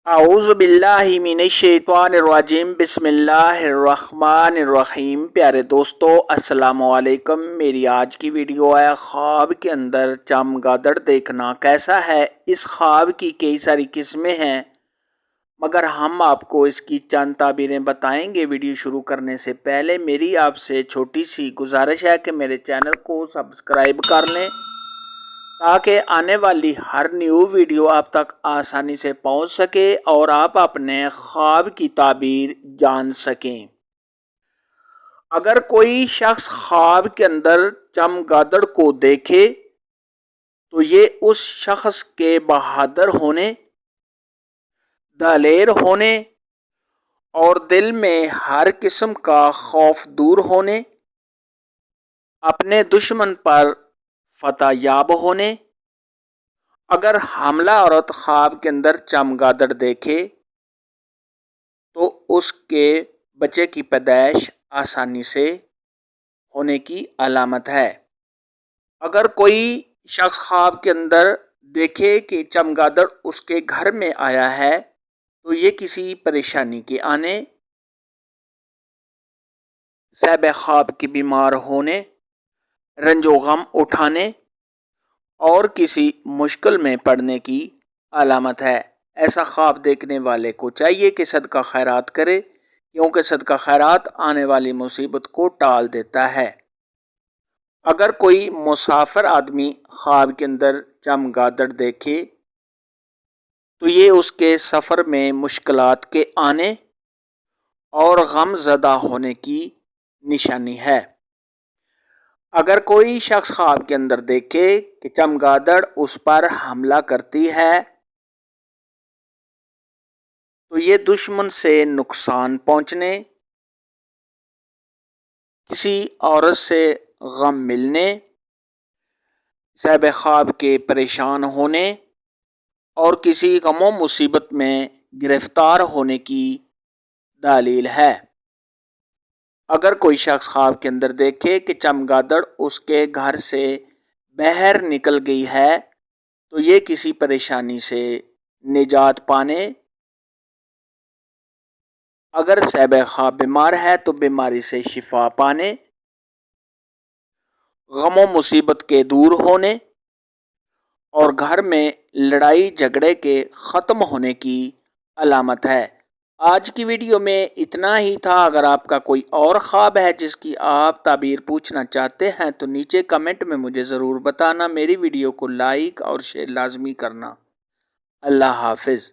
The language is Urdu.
اعوذ باللہ من الشیطان الرجیم بسم اللہ الرحمن الرحیم۔ پیارے دوستو السلام علیکم۔ میری آج کی ویڈیو ہے خواب کے اندر چمگادڑ دیکھنا کیسا ہے۔ اس خواب کی کئی ساری قسمیں ہیں مگر ہم آپ کو اس کی چند تعبیریں بتائیں گے۔ ویڈیو شروع کرنے سے پہلے میری آپ سے چھوٹی سی گزارش ہے کہ میرے چینل کو سبسکرائب کر لیں تاکہ آنے والی ہر نیو ویڈیو آپ تک آسانی سے پہنچ سکے اور آپ اپنے خواب کی تعبیر جان سکیں۔ اگر کوئی شخص خواب کے اندر چمگادڑ کو دیکھے تو یہ اس شخص کے بہادر ہونے، دلیر ہونے اور دل میں ہر قسم کا خوف دور ہونے، اپنے دشمن پر فتح یاب ہونے۔ اگر حاملہ عورت خواب کے اندر چمگادڑ دیکھے تو اس کے بچے کی پیدائش آسانی سے ہونے کی علامت ہے۔ اگر کوئی شخص خواب کے اندر دیکھے کہ چمگادڑ اس کے گھر میں آیا ہے تو یہ کسی پریشانی کے آنے، صحب خواب کے بیمار ہونے، رنج و غم اٹھانے اور کسی مشکل میں پڑنے کی علامت ہے۔ ایسا خواب دیکھنے والے کو چاہیے کہ صدقہ خیرات کرے کیونکہ صدقہ خیرات آنے والی مصیبت کو ٹال دیتا ہے۔ اگر کوئی مسافر آدمی خواب کے اندر چمگادڑ دیکھے تو یہ اس کے سفر میں مشکلات کے آنے اور غم زدہ ہونے کی نشانی ہے۔ اگر کوئی شخص خواب کے اندر دیکھے کہ چمگادڑ اس پر حملہ کرتی ہے تو یہ دشمن سے نقصان پہنچنے، کسی عورت سے غم ملنے، صاحب خواب کے پریشان ہونے اور کسی غم و مصیبت میں گرفتار ہونے کی دلیل ہے۔ اگر کوئی شخص خواب کے اندر دیکھے کہ چمگادڑ اس کے گھر سے باہر نکل گئی ہے تو یہ کسی پریشانی سے نجات پانے، اگر صاحب خواب بیمار ہے تو بیماری سے شفا پانے، غم و مصیبت کے دور ہونے اور گھر میں لڑائی جھگڑے کے ختم ہونے کی علامت ہے۔ آج کی ویڈیو میں اتنا ہی تھا۔ اگر آپ کا کوئی اور خواب ہے جس کی آپ تعبیر پوچھنا چاہتے ہیں تو نیچے کمنٹ میں مجھے ضرور بتانا۔ میری ویڈیو کو لائک اور شیئر لازمی کرنا۔ اللہ حافظ۔